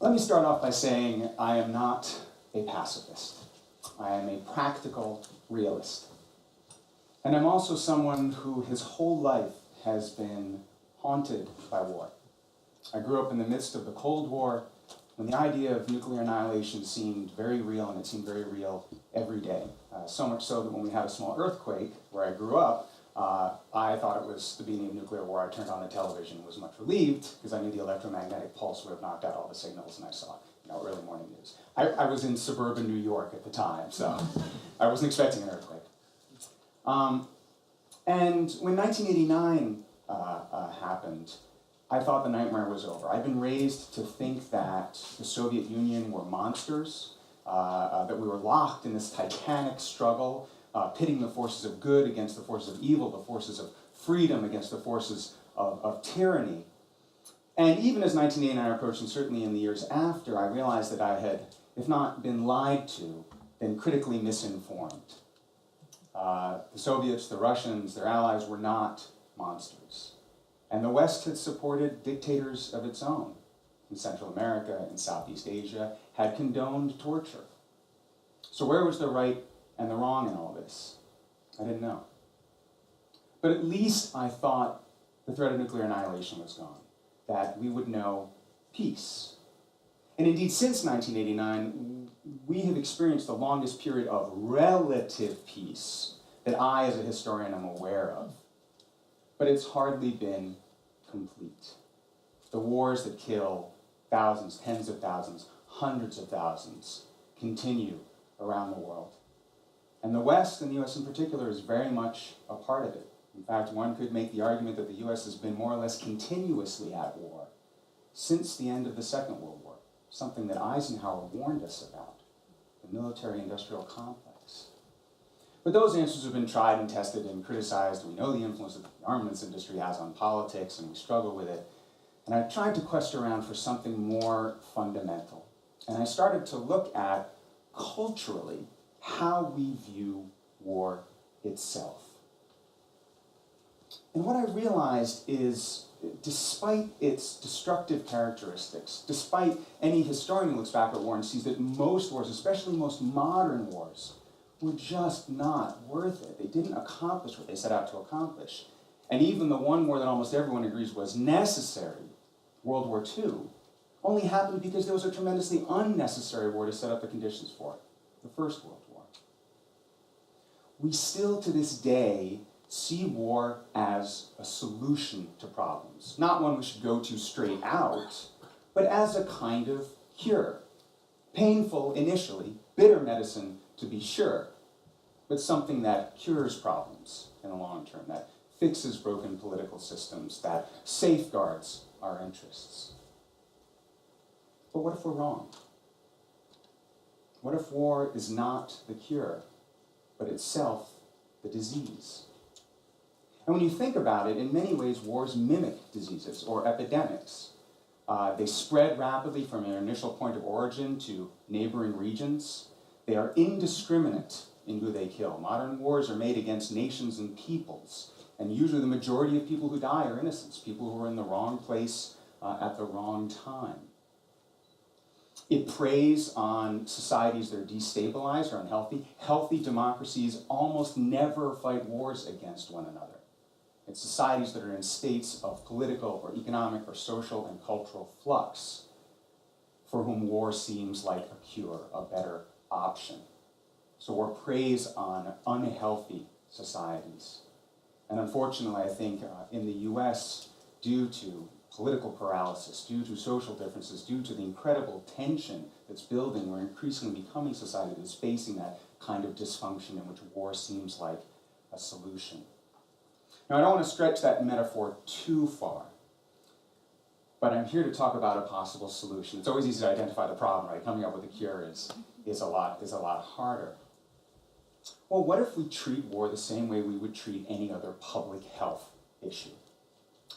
Let me start off by saying I am not a pacifist. I am a practical realist. And I'm also someone who his whole life has been haunted by war. I grew up in the midst of the Cold War, when the idea of nuclear annihilation seemed very real, and it seemed very real every day. So much so that when we had a small earthquake where I grew up, I thought it was the beginning of nuclear war. I turned on the television and was much relieved because I knew the electromagnetic pulse would have knocked out all the signals, and I saw early morning news. I was in suburban New York at the time, so I wasn't expecting an earthquake. And when 1989 happened, I thought the nightmare was over. I'd been raised to think that the Soviet Union were monsters, that we were locked in this titanic struggle, pitting the forces of good against the forces of evil, the forces of freedom against the forces of tyranny. And even as 1989 approached, and certainly in the years after, I realized that I had, if not been lied to, been critically misinformed. The Soviets, the Russians, their allies were not monsters. And the West had supported dictators of its own in Central America, in Southeast Asia, had condoned torture. So where was the right and the wrong in all this? I didn't know. But at least I thought the threat of nuclear annihilation was gone, that we would know peace. And indeed, since 1989, we have experienced the longest period of relative peace that I, as a historian, am aware of. But it's hardly been complete. The wars that kill thousands, tens of thousands, hundreds of thousands continue around the world. And the West, and the US in particular, is very much a part of it. In fact, one could make the argument that the US has been more or less continuously at war since the end of the Second World War, something that Eisenhower warned us about, the military-industrial complex. But those answers have been tried and tested and criticized. We know the influence that the armaments industry has on politics, and we struggle with it. And I tried to quest around for something more fundamental. And I started to look at, culturally, how we view war itself. And what I realized is, despite its destructive characteristics, despite any historian who looks back at war and sees that most wars, especially most modern wars, were just not worth it. They didn't accomplish what they set out to accomplish. And even the one war that almost everyone agrees was necessary, World War II, only happened because there was a tremendously unnecessary war to set up the conditions for it, the First World War. We still, to this day, see war as a solution to problems. Not one we should go to straight out, but as a kind of cure. Painful initially, bitter medicine to be sure, but something that cures problems in the long term, that fixes broken political systems, that safeguards our interests. But what if we're wrong? What if war is not the cure, but itself the disease? And when you think about it, in many ways, wars mimic diseases or epidemics. They spread rapidly from their initial point of origin to neighboring regions. They are indiscriminate in who they kill. Modern wars are made against nations and peoples, and usually the majority of people who die are innocents, people who are in the wrong place at the wrong time. It preys on societies that are destabilized or unhealthy. Healthy democracies almost never fight wars against one another. It's societies that are in states of political or economic or social and cultural flux for whom war seems like a cure, a better option. So war preys on unhealthy societies. And unfortunately, I think in the US, due to political paralysis, due to social differences, due to the incredible tension that's building, we're increasingly becoming a society that's facing that kind of dysfunction in which war seems like a solution. Now, I don't want to stretch that metaphor too far, but I'm here to talk about a possible solution. It's always easy to identify the problem, right? Coming up with a cure is a lot harder. Well, what if we treat war the same way we would treat any other public health issue?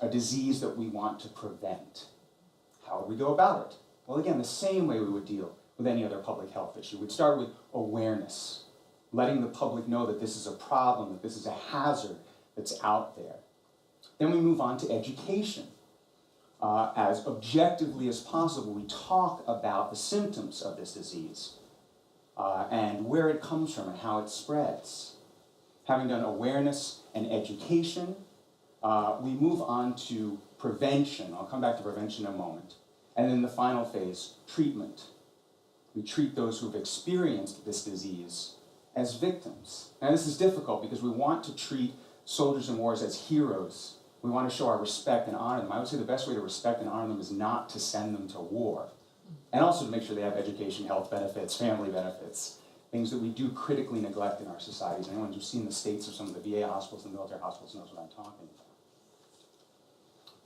A disease that we want to prevent. How would we go about it? Well, again, the same way we would deal with any other public health issue. We'd start with awareness, letting the public know that this is a problem, that this is a hazard that's out there. Then we move on to education. as objectively as possible. We talk about the symptoms of this disease and where it comes from and how it spreads. Having done awareness and education, we move on to prevention. I'll come back to prevention in a moment. And then the final phase, treatment. We treat those who've experienced this disease as victims. Now this is difficult because we want to treat soldiers in wars as heroes. We want to show our respect and honor them. I would say the best way to respect and honor them is not to send them to war. And also to make sure they have education, health benefits, family benefits, things that we do critically neglect in our societies. Anyone who's seen the states of some of the VA hospitals and military hospitals knows what I'm talking about.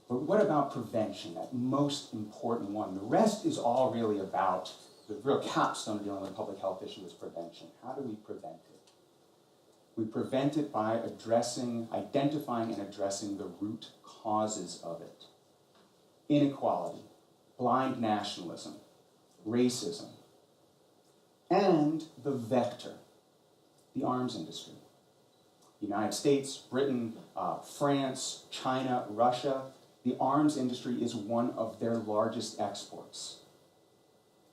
But what about prevention, that most important one? The rest is all really about, the real capstone of dealing with a public health issue is prevention. How do we prevent it? We prevent it by identifying and addressing the root causes of it. Inequality, blind nationalism, racism, and the vector, the arms industry. The United States, Britain, France, China, Russia, the arms industry is one of their largest exports.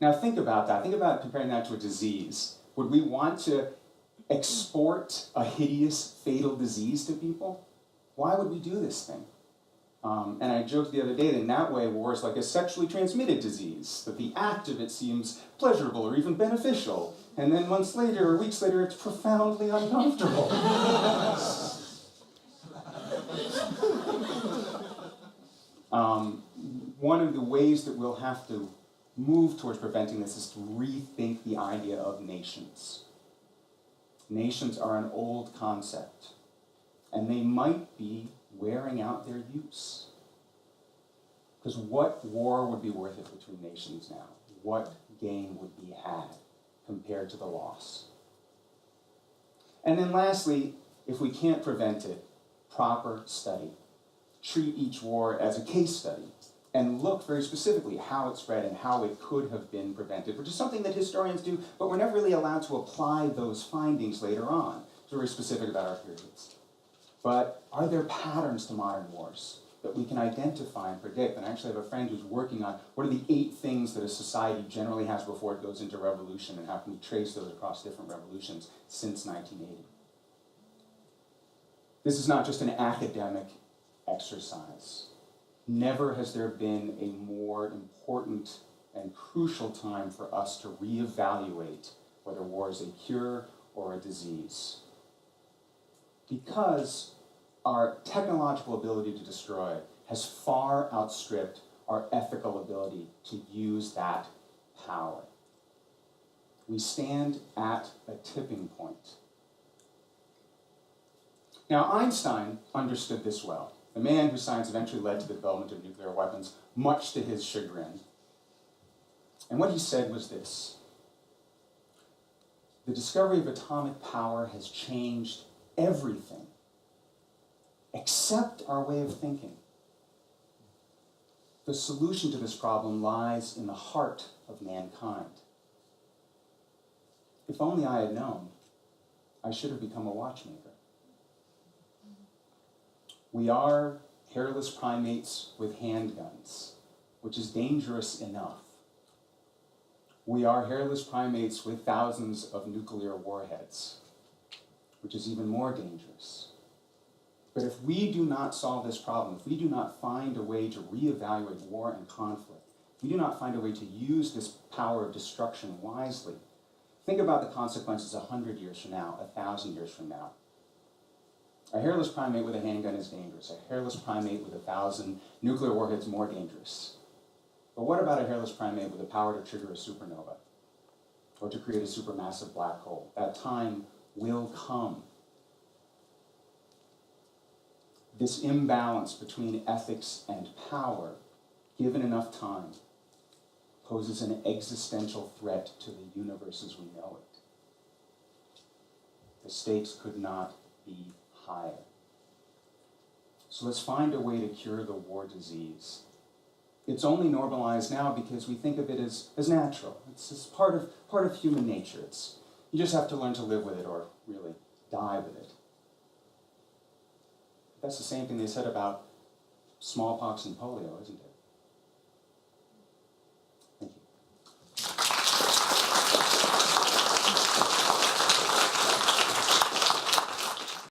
Now think about that. Think about comparing that to a disease. Would we want to export a hideous, fatal disease to people? Why would we do this thing? And I joked the other day that in that way war is like a sexually transmitted disease, that the act of it seems pleasurable or even beneficial, and then months later or weeks later it's profoundly uncomfortable. One of the ways that we'll have to move towards preventing this is to rethink the idea of nations. Nations are an old concept, and they might be wearing out their use. Because what war would be worth it between nations now? What gain would be had compared to the loss? And then lastly, if we can't prevent it, proper study. Treat each war as a case study and look very specifically how it spread and how it could have been prevented, which is something that historians do, but we're never really allowed to apply those findings later on. So we're very specific about our periods. But are there patterns to modern wars that we can identify and predict? And I actually have a friend who's working on what are the 8 things that a society generally has before it goes into revolution, and how can we trace those across different revolutions since 1980. This is not just an academic exercise. Never has there been a more important and crucial time for us to reevaluate whether war is a cure or a disease. Because our technological ability to destroy has far outstripped our ethical ability to use that power. We stand at a tipping point. Now, Einstein understood this well. The man whose science eventually led to the development of nuclear weapons, much to his chagrin. And what he said was this: the discovery of atomic power has changed everything except our way of thinking. The solution to this problem lies in the heart of mankind. If only I had known, I should have become a watchmaker. We are hairless primates with handguns, which is dangerous enough. We are hairless primates with thousands of nuclear warheads, which is even more dangerous. But if we do not solve this problem, if we do not find a way to reevaluate war and conflict, if we do not find a way to use this power of destruction wisely, think about the consequences 100 years from now, 1,000 years from now. A hairless primate with a handgun is dangerous. A hairless primate with 1,000 nuclear warheads is more dangerous. But what about a hairless primate with the power to trigger a supernova or to create a supermassive black hole? That time will come. This imbalance between ethics and power, given enough time, poses an existential threat to the universe as we know it. The stakes could not be higher. So let's find a way to cure the war disease. It's only normalized now because we think of it as natural. It's just part of human nature. You just have to learn to live with it or really die with it. That's the same thing they said about smallpox and polio, isn't it?